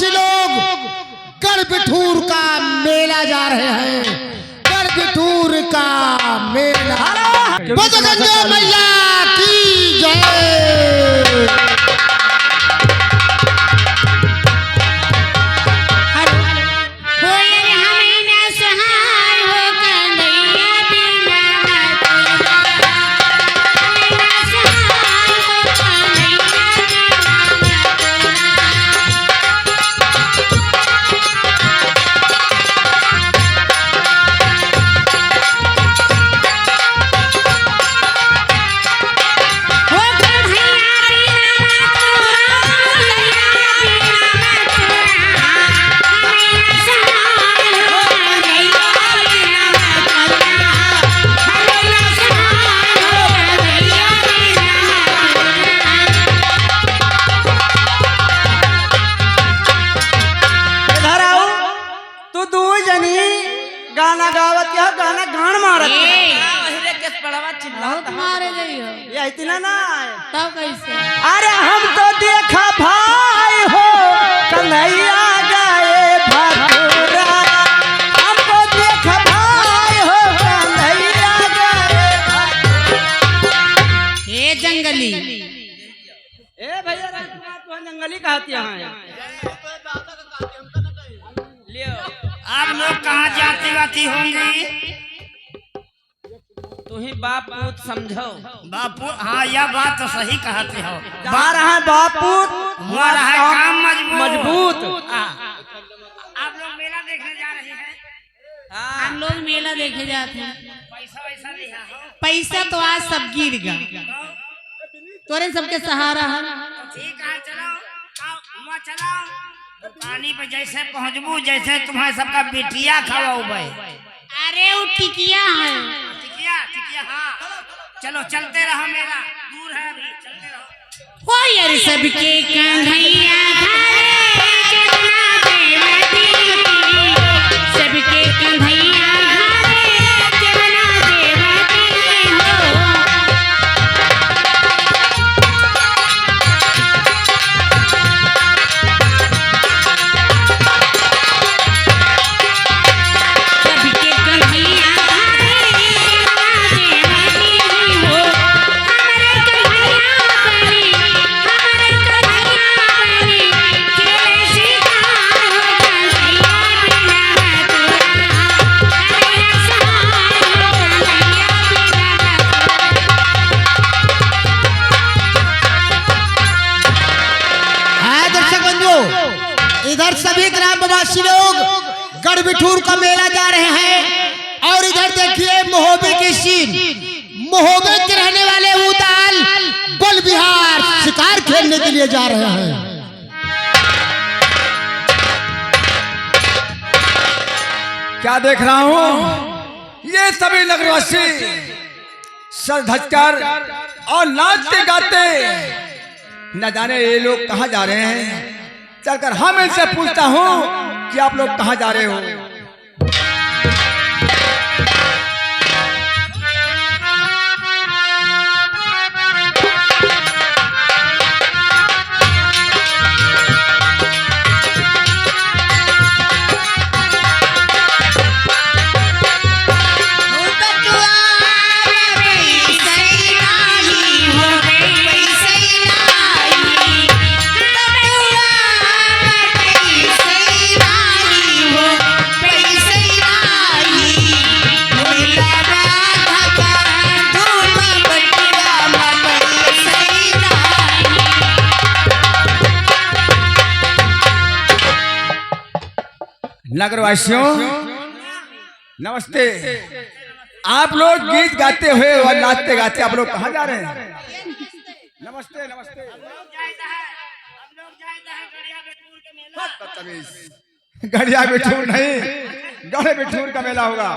वासी लोग गढ़बिठूर का मेला जा रहे हैं। गढ़बिठूर का मेला। बजरंगी मैया की जय। गाना गावत या गाना गान मारत अरे किस पड़वा चिल्लात मारे गई हो ये इतना ना तब कैसे। अरे हम तो देखा भाई हो कन्हैया गए भटूरा। हमको देखा भाई हो कन्हैया गए ए जंगली ए भैया राजकुमार तो जंगली कहती है। आप लोग कहाँ जाते जाती होंगी? तुम्हें बाप पूत समझो। बापू हाँ यह बात तो सही कहते हो। जा रहा है बापू हुआ रहा है काम मजबूत। आप लोग मेला देखने जा रहे हैं? हम लोग मेला देखे जाते हैं। पैसा वैसा लिया हो? पैसा तो आज सब गिर गया तोरे सबके सहारा है। ठीक है चलो चलो पानी पे जैसे पहुँचबू जैसे तुम्हारे सबका बिटिया खवाऊ भाई। अरे वो टिकिया है। टिकिया हाँ चलो चलते रहो मेला दूर है अभी चलते रहो। हो यार सबके कन्हैया सबके कन्हैया इधर सभी ग्रामवासी लोग गढ़बिठूर का मेला जा रहे हैं और इधर देखिए महोबे की सीन। महोबे के रहने वाले उदाल बल विहार शिकार खेलने के लिए जा रहे हैं। क्या देख रहा हूँ ये सभी नगरवासी सर धजकर और नाचते गाते न जाने ये लोग कहाँ जा रहे हैं। चलकर हम इनसे पूछता हूँ कि आप लोग कहाँ जा रहे हो। नगरवासियों नमस्ते। आप लोग गीत गाते हुए और नाचते गाते आप लोग कहाँ जा रहे हैं? नमस्ते नमस्ते। गढ़िया बिठूर नहीं गढ़बिठूर का मेला होगा।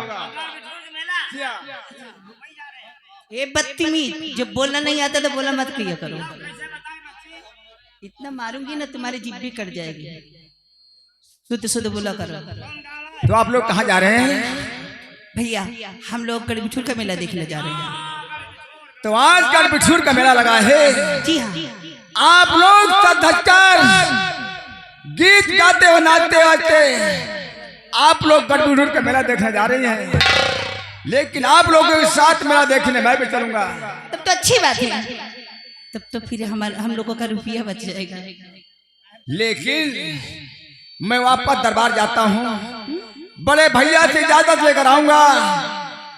ये बदतमीज जब बोलना नहीं आता तो बोला मत किया करो। इतना मारूंगी ना तुम्हारी जीभ भी कट जाएगी। शुद्ध शुद्ध बोला करो। तो आप लोग कहाँ जा रहे हैं? भैया हम लोग गढ़बिठूर का मेला देखने जा रहे हैं। तो आज गढ़बिठूर का मेला लगा है। जी हाँ। आप लोग सब धक्कर गीत गाते हो नाचते गाते आप लोग गढ़बुढ़ का मेला देखने जा रही हैं, लेकिन आप लोगों के साथ मेला देखने मैं भी चलूंगा। तब तो अच्छी बात है, तब तो फिर हम लोगों का रुपया बच जाएगा। लेकिन मैं वापस दरबार जाता हूँ, बड़े भैया से इजाजत लेकर आऊंगा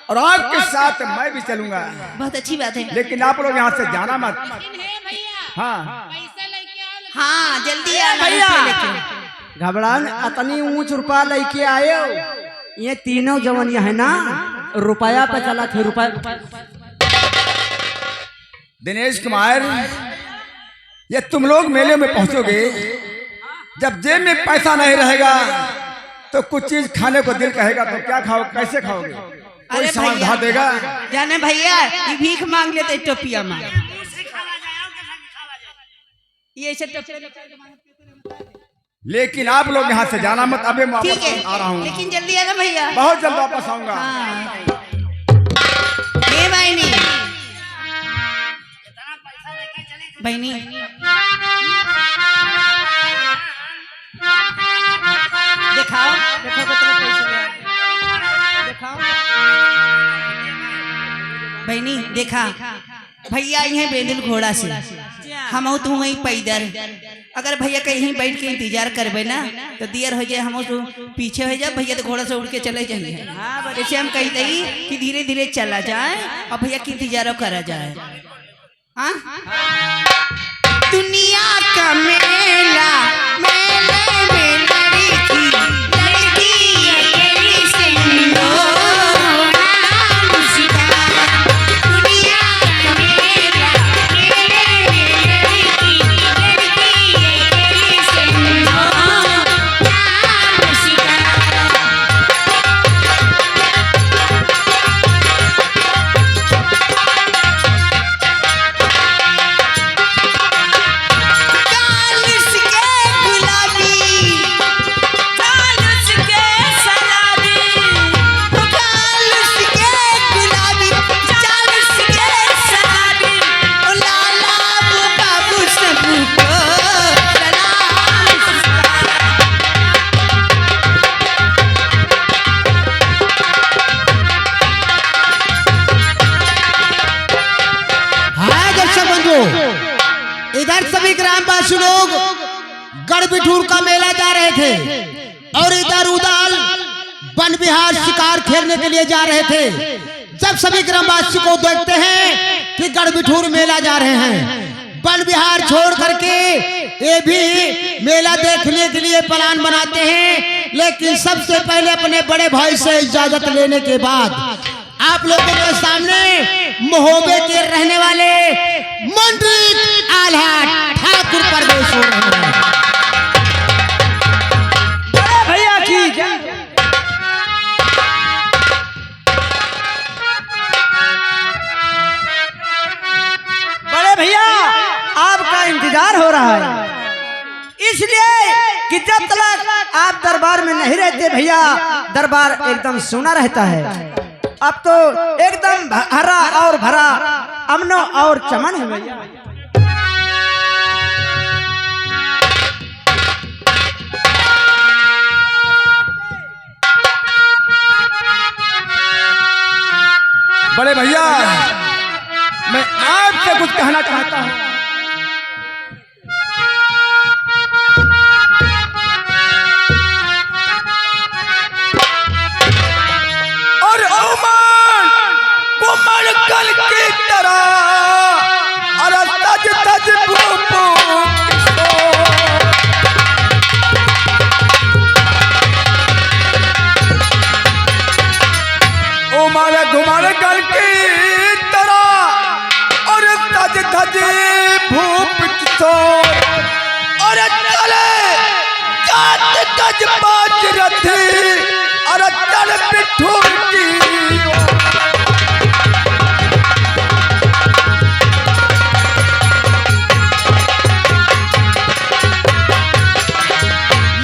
और आपके साथ मैं भी चलूंगा। बहुत अच्छी बात है, लेकिन आप लोग यहाँ से जाना मत। हाँ हाँ जल्दी आना भैया। रुपया लेके। घबरान अतनी ऊंच रुपया लेके आए हो, ये तीनों जवनिया है ना रुपया पे चला थे रुपया। दिनेश कुमार, ये तुम लोग मेले में पहुंचोगे, जब जेब में पैसा नहीं रहेगा तो कुछ चीज खाने को दिल कहेगा तो क्या खाओ, कैसे खाओगे? कोई अरे सामान भैया, धा देगा? जाने भैया ये भीख मांग लेते टोपिया मांग, ये ऐसे टोपिया। लेकिन आप लोग यहाँ से जाना मत, अभी मैं ठीक वापस है, आ रहा हूँ। लेकिन जल्दी आना भैया। बहुत जल्द वापस आऊंगा। हाँ। ये बहनी बहनी दिखाओ, देखो कितना पैसे ले आए। दिखाओ बहनी, देखा भैया यहाँ बेदिल घोड़ा से, हम तू वहीं पैदल। अगर भैया कहीं बैठ के इंतजार करबे ना तो देर हो जाए, हम तो पीछे हो जाए, भैया तो घोड़ा से उड़ के चले जाएंगे। जैसे हम कही दई कि धीरे धीरे चला जाए और भैया की इंतजार करा जाए। हाँ दुनिया का मेला, मेले में लड़की लड़की अकेली से लो नाम उसका। दुनिया का मेला, मेले में लड़की लड़की अकेली से लो नाम उसका। इधर सभी ग्रामवासी लोग गढ़बिठूर का मेला जा रहे थे और इधर उदाल वन विहार शिकार खेलने के लिए जा रहे थे। जब सभी ग्रामवासी को देखते हैं कि गढ़बिठूर मेला जा रहे हैं, वन विहार छोड़ करके ये भी मेला देखने के लिए प्लान बनाते हैं। लेकिन सबसे पहले अपने बड़े भाई से इजाजत लेने के बाद आप लोगों के सामने महोबे के रहने वाले मंत्री आल्हा ठाकुर प्रवेश हो रहे हैं। भैया की क्या? बड़े भैया आपका इंतजार हो रहा है, इसलिए कि जब तक आप दरबार में नहीं रहते भैया दरबार एकदम सुना रहता है। अब तो एकदम हरा और भरा अमनो और चमन है भैया। बड़े भैया, मैं आपसे कुछ कहना चाहता हूँ। और उमर कुमर कल की तरह अरे तज तज भूपू उमर घुमर कल की तरह और तज तज भूप किशोर और चले काट गज बाज रथी अरे चल बिठूर की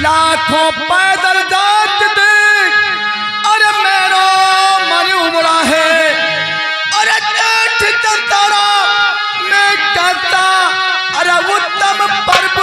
लाखों पैदल जात देख अरे मेरा मन उमड़ा है अरे जेठ चंदारा मैं कहता अरे उत्तम पर्व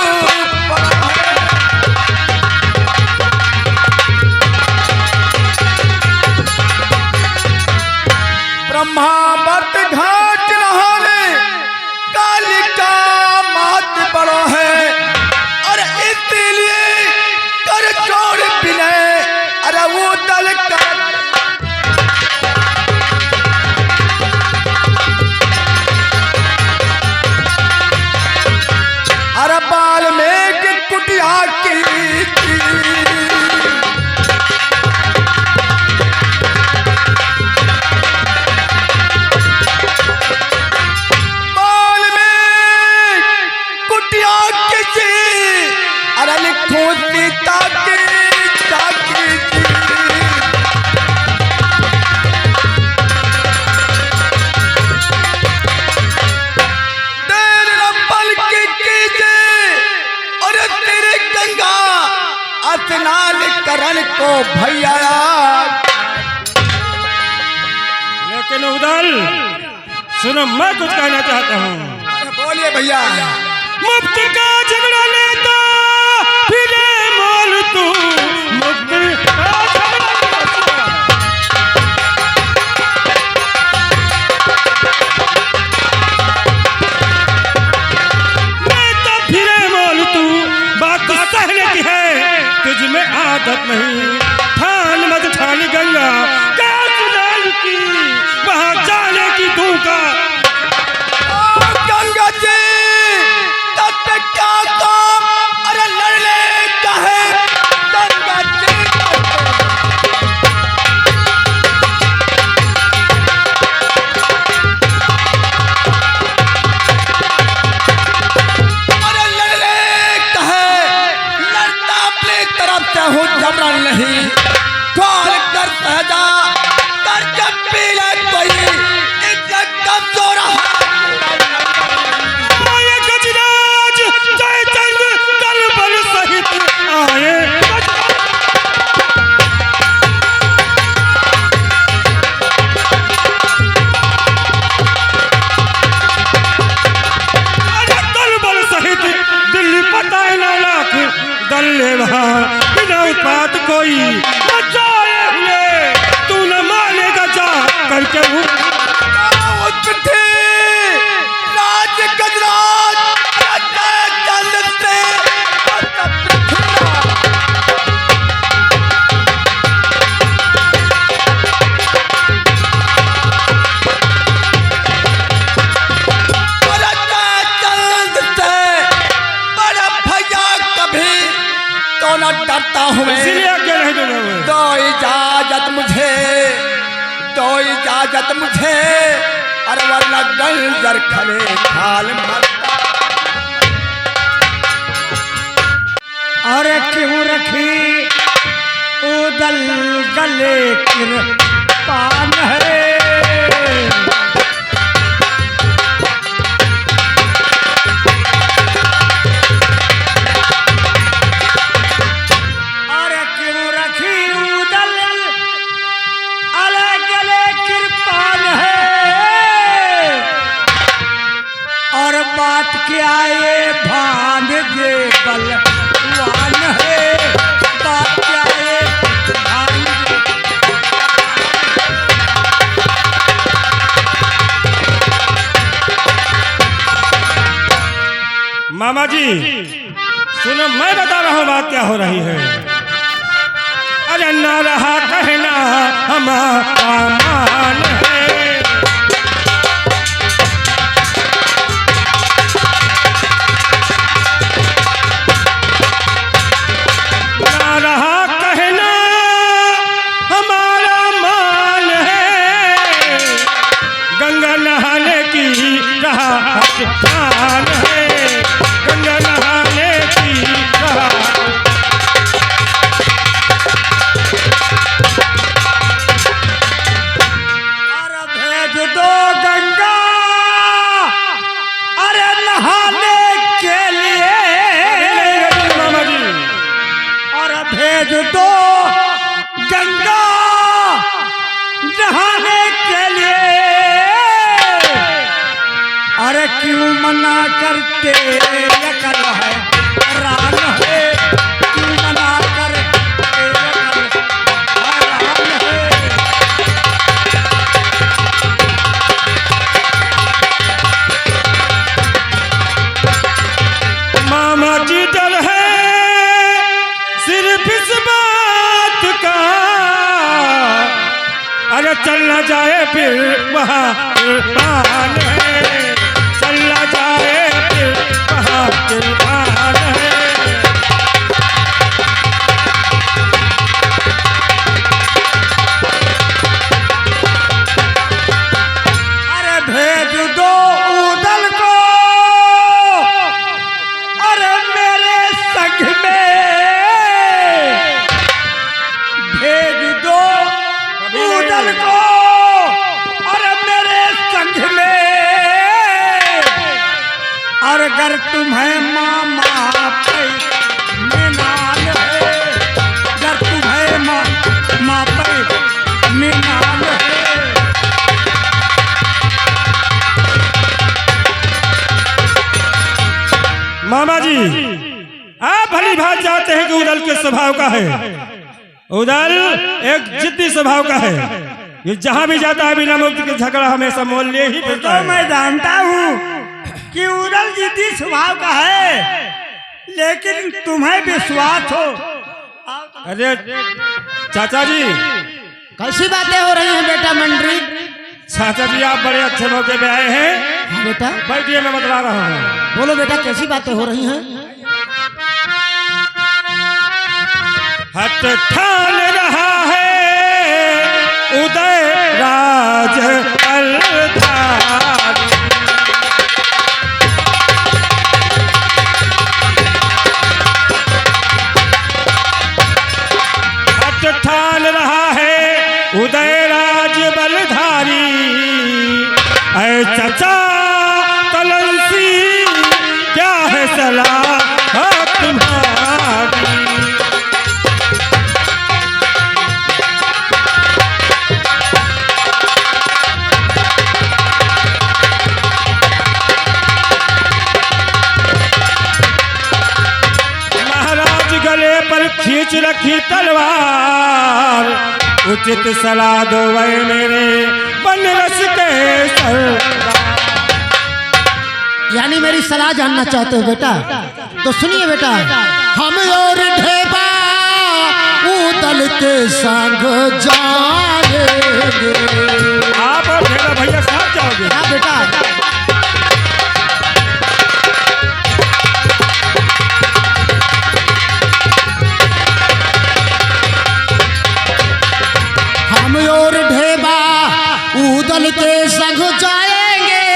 बैठो सीता की चाकी स्नान करण को भैया। लेकिन उदल सुनो, मैं कुछ कहना चाहता हूँ। बोलिए भैया। मुफ्त का झगड़ा लेता फिर मोल तू, मुफ्त का झगड़ा लेता। लेता फिरे मोल तू, बात सहने की है तुझ में आदत नहीं। ठान मत ठानी गंगा की, वहां जाने की तू का। गंगा जी तब तक क्या काम, अरे लड़ने का है गंगा जी। अरे लड़ने का है, लड़ता अपनी तरफ से हूँ, जबरन नहीं। कौन कर सहजा कर जब पी ले कोई इज्जत कमजोर आए गजराज जयचंद दल बल सहित आए। दल बल सहित दिल्ली पताए लाख दल ले वहां बिना उत्पात कोई बचाए हुए तू न मानेगा जा करके राज गजराज चंद से बड़ा भैया कभी तो न डरता हूँ मैं। इसलिए क्या नहीं देना दो इजाजत मुझे, दो इजाजत मुझे, अरे वरना गंजर खले खाल मरता। अरे क्यों रखी उदल गले कृपान है। अरे क्यों रखी उदल अलग गले कृपान है। और बात क्या ये भान जे बलवान है। बात क्या ये भान जे मामा जी सुनो, मैं बता रहा हूँ बात क्या हो रही है। अरे ना रहा कहना हमारा मान है। ना रहा कहना हमारा मान है। गंगा नहाने की रहा ठान है। गंगा नहाने की रहा अरे भेज दो गंगा, अरे नहाने के लिए। मामा जी और भेज दो गंगा नहाने के लिए। अरे क्यों मना करते ये कर है रान है। क्यों मना करते ये कर रान है। मामा जी डर है सिर्फ इस बात का, अरे चल न जाए फिर वहाँ कुर्बान है। चल न जाए फिर वहाँ कुर्बान है। अरे भेज दो उदल को, अरे मेरे संग में। साथ जानते हैं कि उदल के स्वभाव का है। उदल एक जिद्दी स्वभाव का है। ये जहाँ भी जाता है बिना मुक्ति के झगड़ा हमेशा मोल लिए ही फिरता तो है। मैं जानता हूँ कि उदल जिद्दी स्वभाव का है, लेकिन तुम्हें विश्वास हो। अरे चाचा जी, कैसी बातें हो रही हैं बेटा मंडरी? चाचा जी आप बड़े अच्छे मौके पे आए हैं। हाँ बेटा बैठिए, मैं बतला रहा हूँ। बोलो बेटा, कैसी बातें हो रही हैं? हट ठान रहा है उदय राज अलधारी। हट ठान रहा है उदय राज बलधारी। ऐ चचा कलंसी क्या है सलाह तुम्हारी। गले पर खींच रखी तलवार, उचित सलाह दो वै मेरे बनरस के सरदार। यानी मेरी सलाह जानना चाहते हो बेटा? तो सुनिए बेटा, हम और ढेबा उदल के संग जाएंगे। आप और ढेबा भैया साथ जाओगे? हाँ बेटा। हम और ढेबा उदल के संग जाएंगे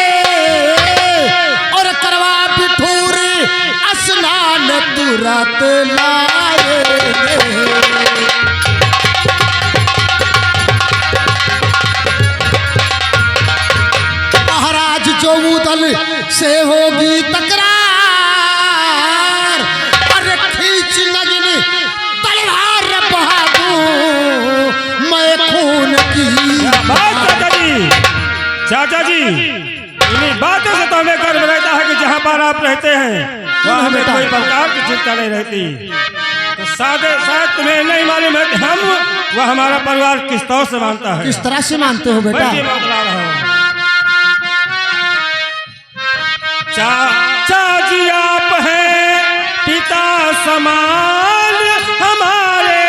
और करवा बिठूर स्नान तुरंत लाएंगे। महाराज जो उदल से होगी तकरार, अरे खींच लगन तलवार बहादुर मैं खून की। बात चाचा जी, इन्हीं बातों से तो हमें गर्व रहता है कि जहाँ पर आप रहते हैं वहाँ हमें कोई प्रकार की चिंता नहीं रहती। तो शायद तुम्हें नहीं मालूम है कि हम वह हमारा परिवार किस तरह से मानता है। किस तरह से मानते हो बेटा? मैं बतला रहा हूँ। चाचा जी आप हैं पिता समान हमारे,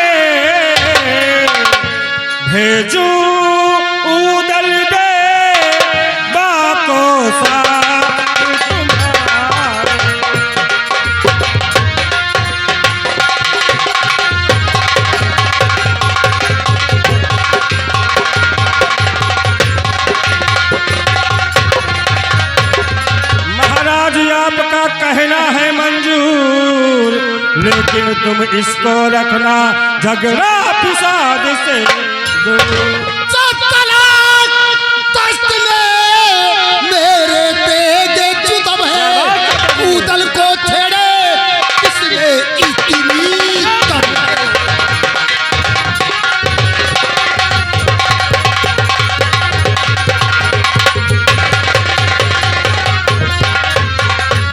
भेजू उदल दे बाको साथ तुम्हारे। महाराज आपका कहना है मंजूर, लेकिन तुम इसको रखना झगड़ा फिसाद से दूर। मेरे तेगे चुदम है उदल को छेड़े इसलिए इतनी दम है।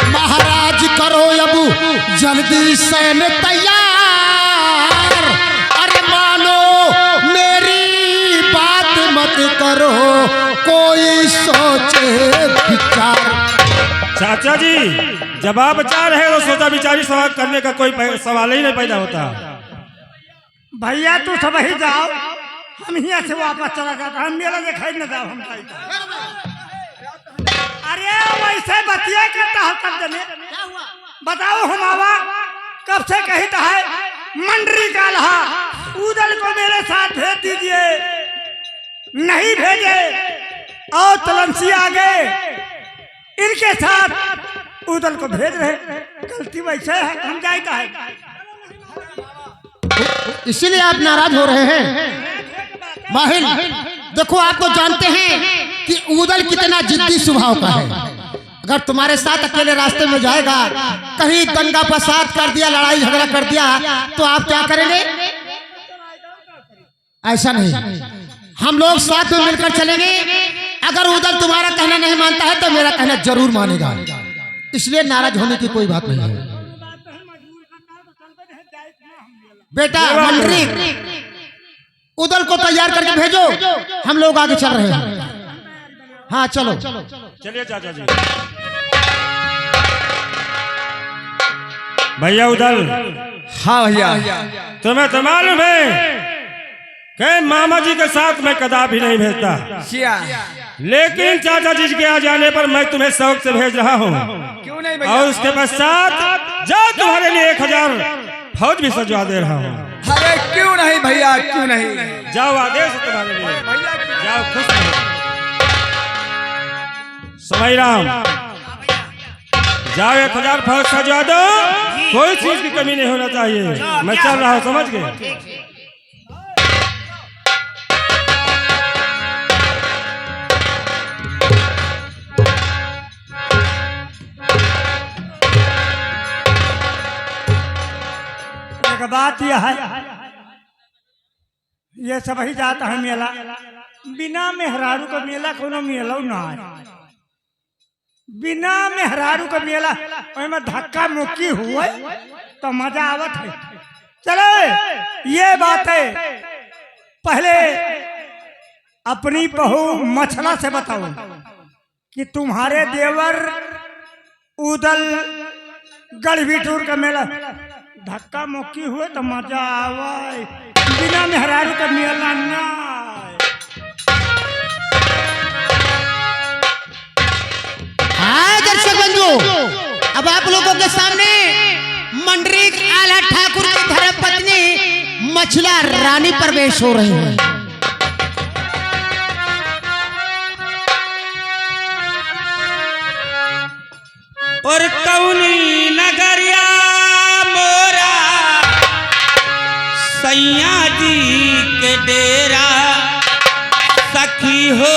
महाराज करो अब जल्दी सैन्य तैयार, अरे मानो मेरी बात मत करो कोई सोचे विचार। चाचा जी, जब आप चाह रहे हो सोचा विचारी सवाल करने का कोई सवाल ही नहीं पैदा होता। भैया तू सब ही जाओ, हम यहाँ से वापस चला जाता, हम मेला दिखाई न जाओ हम। अरे वैसे बतिया करता है कर देने। बताओ हम आवा कब से कहता है मंडरी का लहा उदल को मेरे साथ भेज दीजिए, नहीं भेजे और तलंसी आगे इनके साथ उदल को भेज रहे। गलती वैसे है, हम जाएगा है। इसीलिए आप नाराज हो रहे हैं। माहिल देखो, आपको जानते हैं कि उदल कितना जिद्दी स्वभाव का है। अगर तुम्हारे साथ अकेले रास्ते में जाएगा, कहीं दंगा फसाद कर दिया, लड़ाई झगड़ा कर दिया, तो आप क्या करेंगे? ऐसा नहीं, हम लोग साथ में मिलकर चलेंगे। अगर उदल तुम्हारा कहना नहीं मानता है तो मेरा कहना जरूर मानेगा, इसलिए नाराज होने की कोई बात नहीं है। बेटा मंडरीक, उदल को तैयार करके भेजो, हम लोग आगे चल रहे हैं। हाँ चलो। चलिए चाचा जी। भैया उदल, हाँ भैया, तुम्हें तो मालूम है कि मामा जी के साथ मैं कदापि नहीं भेजता, लेकिन चाचा जी के आ जाने पर मैं तुम्हें शौक से भेज रहा हूँ। क्यों नहीं भैया? और उसके पश्चात जाओ, तुम्हारे लिए 1000 फौज भी सजवा दे रहा हूँ। अरे क्यों नहीं भैया, क्यों नहीं? जाओ, आदेश है तुम्हारे लिए, जाओ, खुश रहो। समय राम, जाओ, 1000 फौज सजवा दो, कोई चीज की कमी नहीं होना चाहिए। मैं चल रहा हूँ, समझ गए? एक बात यह है, ये सब ही जाता है मेला, बिना मेहरारू का मेला कोनो मेला ना है। बिना मेहरारू का मेला में धक्का मुक्की हुए तो मजा आवत है। चलो ये बात है, पहले अपनी बहू मछला से बताओ कि तुम्हारे देवर उदल गढ़बिठूर का मेला धक्का मुक्की हुए तो मजा आवे, बिना मेहरारू का मेला ना। हाँ दर्शक बंधु, अब आप लोगों के सामने मंडरीक आला ठाकुर की धर्मपत्नी मछला रानी प्रवेश हो रही है। और कौनी नगरिया मोरा सैया जी के डेरा सखी हो